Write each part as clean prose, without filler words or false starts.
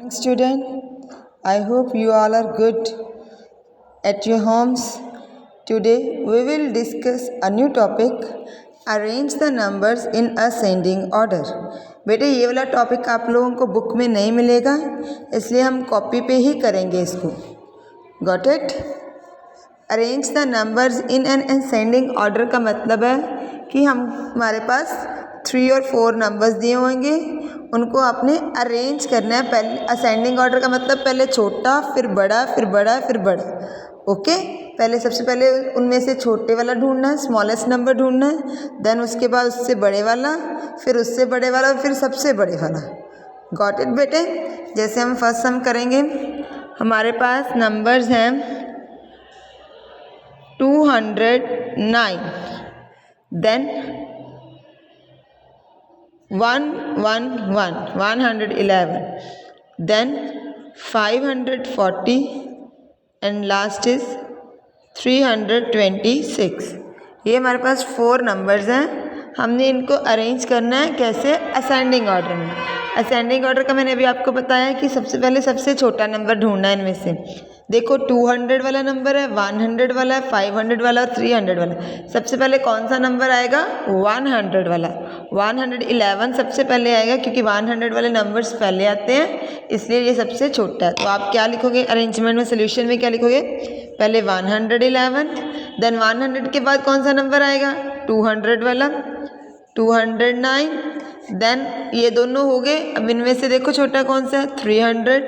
Student, I hope you all are good at your homes. Today we will discuss a new topic, arrange the numbers in ascending order. बेटे ये वाला topic आप लोगों को book में नहीं मिलेगा, इसलिए हम कॉपी पे ही करेंगे इसको. Got it? Arrange the numbers in an ascending order का मतलब है कि हमारे पास 3 और 4 नंबर्स दिए होंगे, उनको आपने अरेंज करना है. पहले असेंडिंग ऑर्डर का मतलब पहले छोटा फिर बड़ा फिर बड़ा फिर बड़ा. ओके, पहले सबसे पहले उनमें से छोटे वाला ढूंढना है, स्मॉलेस्ट नंबर ढूंढना है. देन उसके बाद उससे बड़े वाला, फिर उससे बड़े वाला, फिर सबसे बड़े वाला. गॉट इट बेटे? जैसे हम फर्स्ट सम करेंगे, हमारे पास नंबर्स हैं 209, then 111, then 540 and last is 326. ये हमारे पास 4 नंबर्स हैं. हमने इनको अरेंज करना है कैसे? असेंडिंग ऑर्डर में. असेंडिंग ऑर्डर का मैंने अभी आपको बताया कि सबसे पहले सबसे छोटा नंबर ढूंढना है इनमें से. देखो 200 वाला नंबर है, 100 वाला है, 500 वाला और 300 वाला. सबसे पहले कौन सा नंबर आएगा? 100 वाला. 111 सबसे पहले आएगा क्योंकि 100 वाले नंबर्स पहले आते हैं, इसलिए ये सबसे छोटा है. तो आप क्या लिखोगे अरेंजमेंट में, सोल्यूशन में क्या लिखोगे? पहले 111, देन 100 के बाद कौन सा नंबर आएगा? 200 वाला, 209, देन ये दोनों हो गए. अब इनमें से देखो छोटा कौन सा है? 300,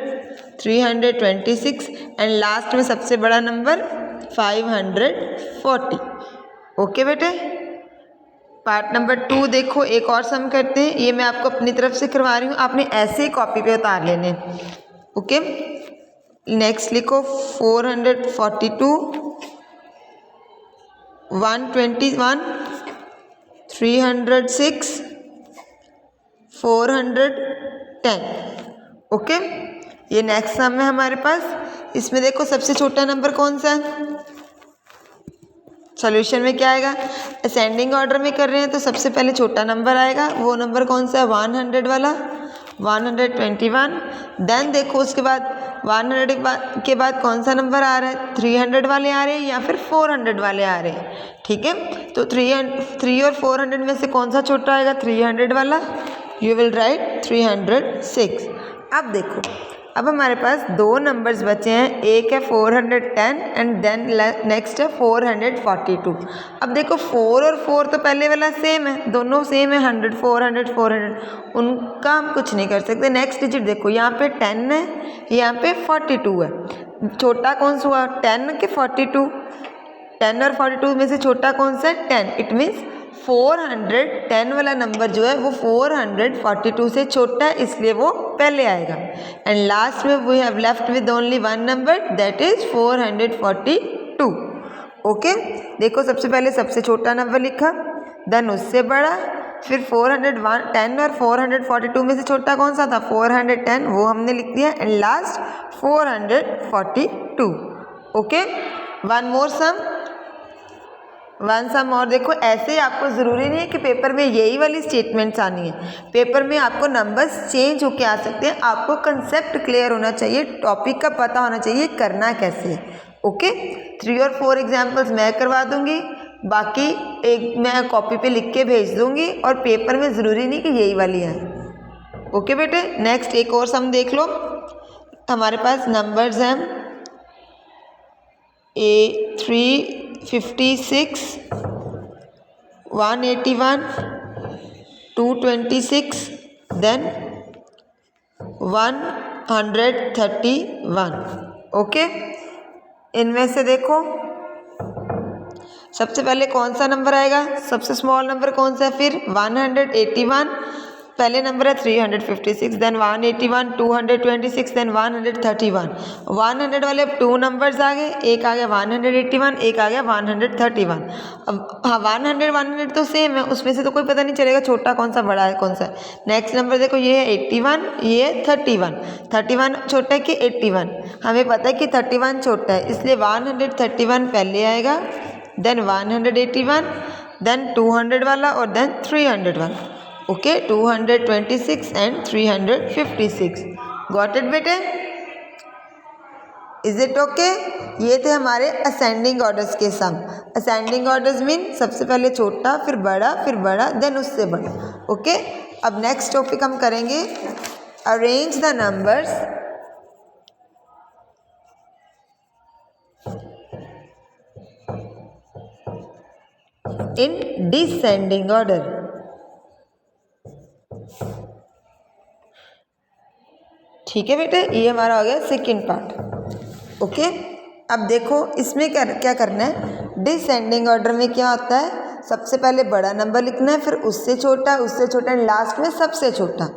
326 एंड लास्ट में सबसे बड़ा नंबर 540. ओके बेटे, पार्ट नंबर 2 देखो, एक और सम करते हैं. ये मैं आपको अपनी तरफ से करवा रही हूँ, आपने ऐसे ही कॉपी पे उतार लेने. ओके, नेक्स्ट लिखो 442, 121, 306, 410. ओके, ये नेक्स्ट सम है हमारे पास. इसमें देखो सबसे छोटा नंबर कौन सा है? सॉल्यूशन में क्या आएगा? असेंडिंग ऑर्डर में कर रहे हैं तो सबसे पहले छोटा नंबर आएगा. वो नंबर कौन सा है? 100 वाला, 121. देन देखो उसके बाद 100 के बाद कौन सा नंबर आ रहा है? 300 वाले आ रहे हैं या फिर 400 वाले आ रहे हैं. ठीक है, तो 3 और 400 में से कौन सा छोटा आएगा? 300 वाला. You will right 306. अब देखो, अब हमारे पास 2 नंबर्स बचे हैं. एक है 410 एंड देन नेक्स्ट है 442. अब देखो 4 और 4 तो पहले वाला सेम है, दोनों सेम है, 100 400 400. उनका हम कुछ नहीं कर सकते. नेक्स्ट डिजिट देखो, यहाँ पे 10 है, यहाँ पे 42 है. छोटा कौन सा हुआ? 10 के 42. 10 और 42 में से छोटा कौन सा है? 10. इट मीन्स 410 वाला नंबर जो है वो 442 से छोटा है, इसलिए वो पहले आएगा. एंड लास्ट में we have left with only 1 number, that is 442. Okay, देखो सबसे पहले सबसे छोटा नंबर लिखा, देन उससे बड़ा, फिर 410 और 442 में से छोटा कौन सा था? 410, वो हमने लिख दिया. And last 442. Okay, one more sum, one sum और देखो. ऐसे ही आपको ज़रूरी नहीं है कि पेपर में यही वाली स्टेटमेंट्स आनी है. पेपर में आपको नंबर्स चेंज होके आ सकते हैं. आपको कंसेप्ट क्लियर होना चाहिए, टॉपिक का पता होना चाहिए, करना कैसे है. ओके, 3 और 4 एग्जाम्पल्स मैं करवा दूंगी, बाकी एक मैं कॉपी पे लिख के भेज दूंगी, और पेपर में ज़रूरी नहीं कि यही वाली है. ओके बेटे, नेक्स्ट एक और सम देख लो. हमारे पास नंबर्स हैं 356, 181, 226, देन 131. ओके, इनमें से देखो सबसे पहले कौन सा नंबर आएगा? सबसे स्मॉल नंबर कौन सा है? फिर 181, पहले नंबर है 356, देन 181, 226, देन 131. 100 वाले अब 2 नंबर्स आ गए, एक आ गया 181, एक आ गया 131. अब हाँ, 100 तो सेम है, उसमें से तो कोई पता नहीं चलेगा छोटा कौन सा बड़ा है कौन सा. नेक्स्ट नंबर देखो, ये है 81, ये है 31. 31 छोटा है कि 81? हमें पता है कि 31 छोटा है, इसलिए 131 पहले आएगा, देन 181, देन 200 वाला और देन 300 वाला. Okay, 226 and 356. गॉट इट बेटे? Is it okay? ये थे हमारे असेंडिंग ऑर्डर्स के सम। असेंडिंग ऑर्डर्स मीन सबसे पहले छोटा, फिर बड़ा, देन उससे बड़ा। ओके, अब नेक्स्ट टॉपिक हम करेंगे arrange the numbers in descending order. ठीक है बेटे, ये हमारा हो गया सेकेंड पार्ट। ओके, अब देखो इसमें क्या करना है। डिसेंडिंग ऑर्डर में क्या होता है, सबसे पहले बड़ा नंबर लिखना है, फिर उससे छोटा, एंड लास्ट में सबसे छोटा।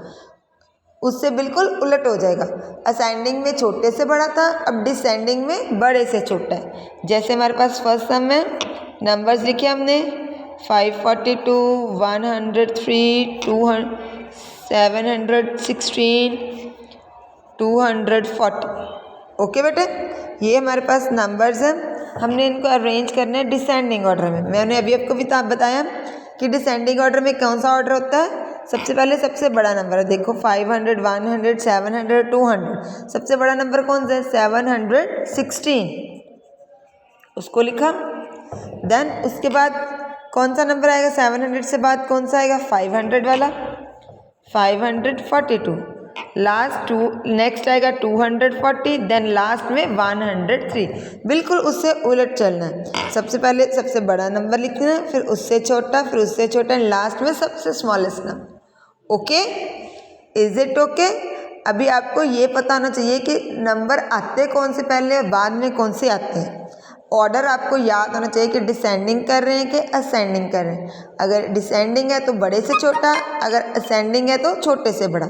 उससे बिल्कुल उलट हो जाएगा। असेंडिंग में छोटे से बड़ा था, अब डिसेंडिंग में बड़े से छोटा है। जैसे हमारे पास फर्स्ट सम में नंबर्स लिखे हमने 542, 103, 716, 240। ओके बेटे, ये हमारे पास नंबर्स हैं। हमने इनको अरेंज करना है डिसेंडिंग ऑर्डर में। मैंने अभी आपको भी बताया कि डिसेंडिंग ऑर्डर में कौन सा ऑर्डर होता है। सबसे पहले सबसे बड़ा नंबर है, देखो 500, 100, 700, 200। सबसे बड़ा नंबर कौन सा है? 716, उसको लिखा। देन उसके बाद कौन सा नंबर आएगा? 700 से बाद कौन सा आएगा? 500 वाला, 542। लास्ट टू नेक्स्ट आएगा 240, देन लास्ट में 103। बिल्कुल उससे उलट चलना है। सबसे पहले सबसे बड़ा नंबर लिखना है, फिर उससे छोटा, एंड लास्ट में सबसे smallest number. Okay, is it okay? अभी आपको ये पता होना चाहिए कि नंबर आते कौन से पहले और बाद में कौन से आते हैं। ऑर्डर आपको याद होना चाहिए कि डिसेंडिंग कर रहे हैं कि असेंडिंग कर रहे हैं। अगर डिसेंडिंग है तो बड़े से छोटा, अगर असेंडिंग है तो छोटे से बड़ा।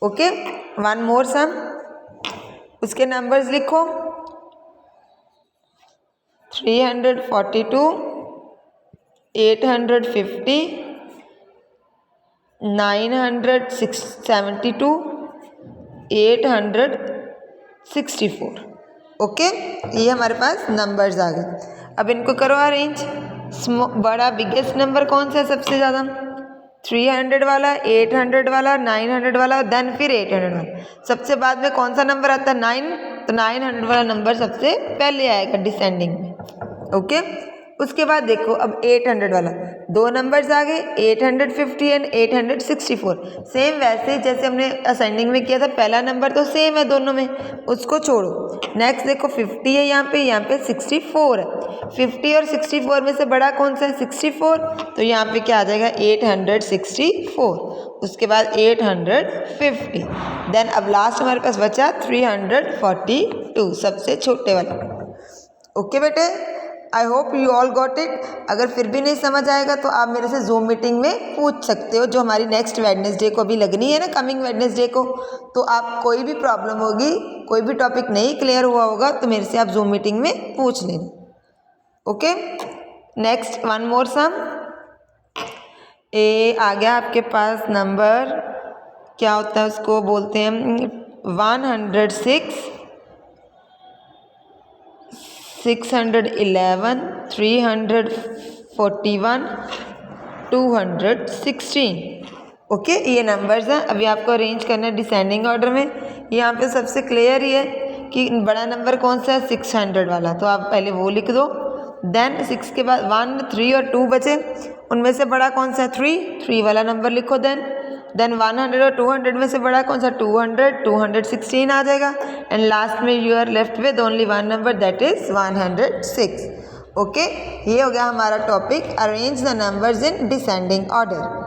ओके, वन मोर सम, उसके नंबर्स लिखो 342, 850, 972, 864। ओके, ये हमारे पास नंबर्स आ गए। अब इनको करो अरेंज। बड़ा बिगेस्ट नंबर कौन सा है सबसे ज़्यादा? 300 वाला, 800 वाला, 900 वाला, देन फिर 800 वाला। सबसे बाद में कौन सा नंबर आता है? 9, तो 900 वाला नंबर सबसे पहले आएगा डिसेंडिंग में। ओके, उसके बाद देखो अब 800 वाला, दो नंबर्स आ गए, 850 एंड 864। सेम वैसे जैसे हमने असेंडिंग में किया था, पहला नंबर तो सेम है दोनों में, उसको छोड़ो। नेक्स्ट देखो 50 है यहाँ पे 64 है। 50 और 64 में से बड़ा कौन सा है? 64, तो यहाँ पे क्या आ जाएगा? 864। उसके बाद 850, देन अब लास्ट हमारे पास बचा 342, सबसे छोटे वाला। ओके बेटे, I hope you all got it. अगर फिर भी नहीं समझ आएगा तो आप मेरे से जूम मीटिंग में पूछ सकते हो, जो हमारी नेक्स्ट वेडनेसडे को अभी लगनी है ना, कमिंग वेडनेसडे को। तो आप कोई भी प्रॉब्लम होगी, कोई भी टॉपिक नहीं क्लियर हुआ होगा तो मेरे से आप जूम मीटिंग में पूछ लेना। ओके, नेक्स्ट वन मोर सम। ए आ गया आपके पास नंबर, क्या होता है उसको बोलते हैं 106, 611, 341, 216। ओके, ये नंबर्स हैं। अभी आपको अरेंज करना है डिसेंडिंग ऑर्डर में। यहाँ पे सबसे क्लियर ही है कि बड़ा नंबर कौन सा है? 600 वाला, तो आप पहले वो लिख दो। देन 6 के बाद 1, 3 और 2 बचे, उनमें से बड़ा कौन सा है? 3 वाला नंबर लिखो। देन 100 और 200 में से बड़ा कौन सा? 200, 216 आ जाएगा। एंड लास्ट में you are left with only one number, that is 106। Okay, ये हो गया हमारा topic arrange the numbers in descending order.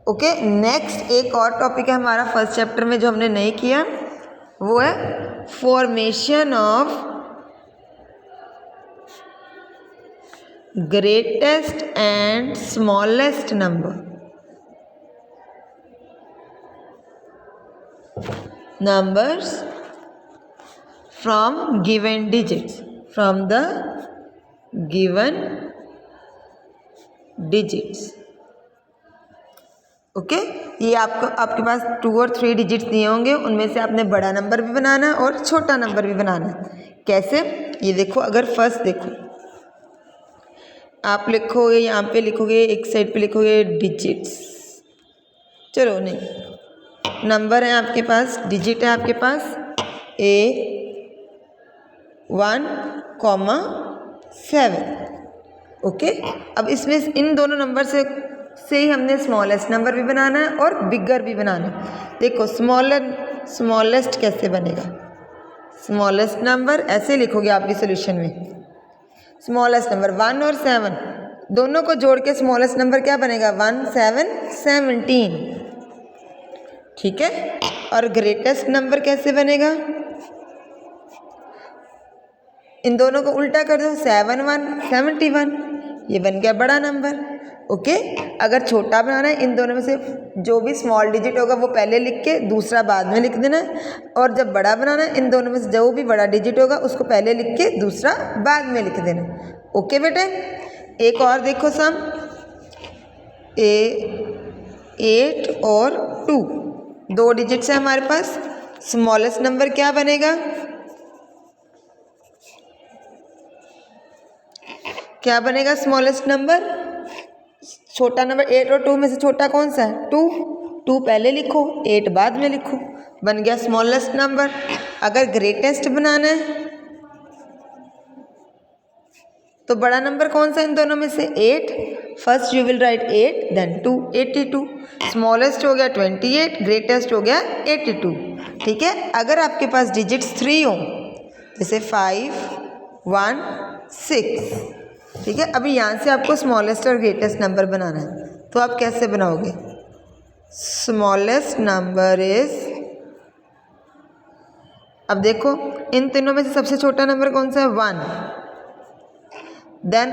Okay, next एक और टॉपिक है हमारा फर्स्ट चैप्टर में जो हमने नहीं किया, वो है formation of greatest and smallest number. Numbers from given digits, from the given digits. Okay, ये आपके पास 2 और 3 डिजिट्स दिए होंगे, उनमें से आपने बड़ा नंबर भी बनाना है और छोटा नंबर भी बनाना है। कैसे? ये देखो, अगर फर्स्ट देखो आप लिखोगे, यहाँ पे लिखोगे, एक साइड पे लिखोगे डिजिट्स, चलो नहीं नंबर है आपके पास, डिजिट है आपके पास A1,7। ओके, अब इसमें इन दोनों नंबर से ही हमने स्मॉलेस्ट नंबर भी बनाना है और बिगर भी बनाना है। देखो स्मॉलेस्ट कैसे बनेगा, स्मॉलेस्ट नंबर ऐसे लिखोगे आपकी सोल्यूशन में, स्मॉलेस्ट नंबर 1 और 7 दोनों को जोड़ के स्मॉलेस्ट नंबर क्या बनेगा 1 7 17, ठीक है। और ग्रेटेस्ट नंबर कैसे बनेगा, इन दोनों को उल्टा कर दो 7 1 71, ये बन गया बड़ा नंबर। ओके, अगर छोटा बनाना है इन दोनों में से जो भी स्मॉल डिजिट होगा वो पहले लिख के दूसरा बाद में लिख देना है, और जब बड़ा बनाना है इन दोनों में से जो भी बड़ा डिजिट होगा उसको पहले लिख के दूसरा बाद में लिख देना। ओके बेटे, एक और देखो सम, 8 और 2 दो डिजिट्स है हमारे पास, स्मॉलेस्ट नंबर क्या बनेगा, क्या बनेगा स्मॉलेस्ट नंबर, छोटा नंबर 8 और 2 में से छोटा कौन सा है 2, 2 पहले लिखो 8 बाद में लिखो, बन गया स्मॉलेस्ट नंबर। अगर ग्रेटेस्ट बनाना है तो बड़ा नंबर कौन सा इन दोनों में से 8, first you will write 8 then 2 82, smallest हो गया 28, ग्रेटेस्ट हो गया 82, ठीक है। अगर आपके पास डिजिट्स 3 हो जैसे 5 1 6, ठीक है, अभी यहाँ से आपको स्मॉलेस्ट और ग्रेटेस्ट नंबर बनाना है, तो आप कैसे बनाओगे, स्मॉलेस्ट नंबर इज, अब देखो इन तीनों में से सबसे छोटा नंबर कौन सा है 1, देन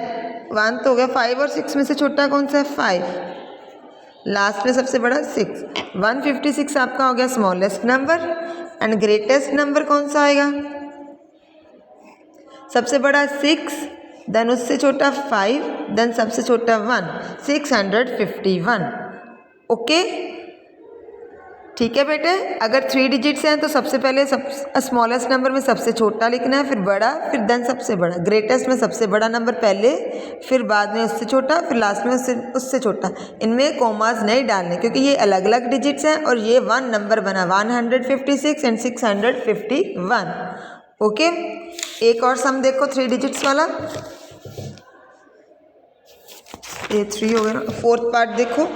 1 तो हो गया, 5 और 6 में से छोटा कौन सा है 5, लास्ट में सबसे बड़ा 6, 156 आपका हो गया smallest number. And greatest number कौन सा आएगा, सबसे बड़ा 6, देन उससे छोटा 5, देन सबसे छोटा 1, 651। ओके, ठीक है बेटे। अगर 3 डिजिट्स हैं तो सबसे पहले स्मॉलेस्ट नंबर में सबसे छोटा लिखना है, फिर बड़ा, फिर देन सबसे बड़ा, ग्रेटेस्ट में सबसे बड़ा नंबर पहले, फिर बाद में उससे छोटा, फिर लास्ट में उससे छोटा। इनमें कॉमास नहीं डालने क्योंकि ये अलग अलग डिजिट्स हैं और ये 1 नंबर बना 156 एंड 651। ओके, एक और सम देखो 3 डिजिट्स वाला, ये 3 हो गया ना, 4th पार्ट देखो,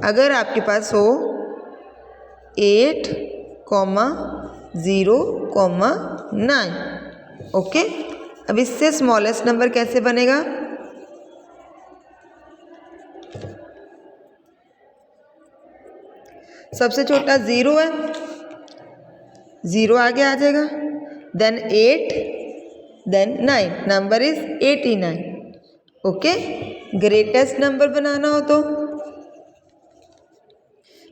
अगर आपके पास हो 8, 0, 9, ओके। अब इससे स्मॉलेस्ट नंबर कैसे बनेगा, सबसे छोटा 0 है, 0 आगे आ जाएगा, then 8, then 9, number is 89। Okay, greatest number बनाना हो तो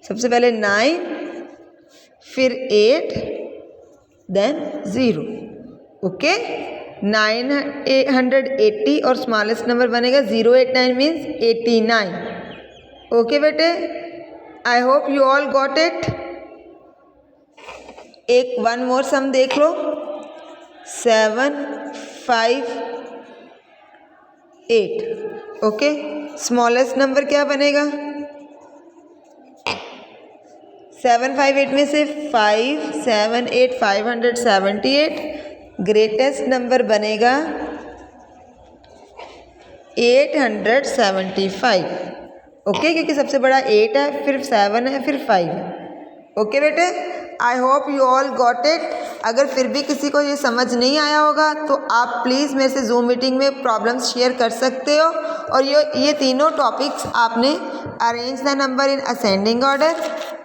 सबसे पहले 9, फिर 8, देन 0। ओके, 980 और स्मॉलेस्ट नंबर बनेगा 089 मीन्स 89। ओके बेटे, I hope you all got it. एक 1 मोर सम देख लो, 7 5 8। ओके, स्मॉलेस्ट नंबर क्या बनेगा, 7 5 8 में से 5 7 8 578, ग्रेटेस्ट नंबर बनेगा 875। ओके, क्योंकि सबसे बड़ा 8 है, फिर 7 है, फिर 5 है। ओके बेटे, I hope you all got it. अगर फिर भी किसी को ये समझ नहीं आया होगा तो आप प्लीज़ मेरे से जूम मीटिंग में प्रॉब्लम्स शेयर कर सकते हो। और ये तीनों टॉपिक्स आपने arrange the number in ascending order,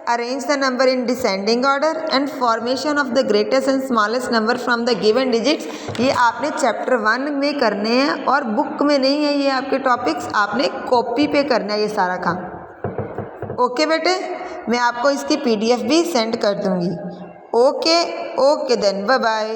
arrange the number in descending order and formation of the greatest and smallest number from the given digits, ये आपने चैप्टर 1 में करने हैं और बुक में नहीं है। ये आपके टॉपिक्स आपने कॉपी पे करना है ये सारा काम। ओके बेटे, मैं आपको इसकी PDF भी सेंड कर दूँगी। Okay then, bye bye.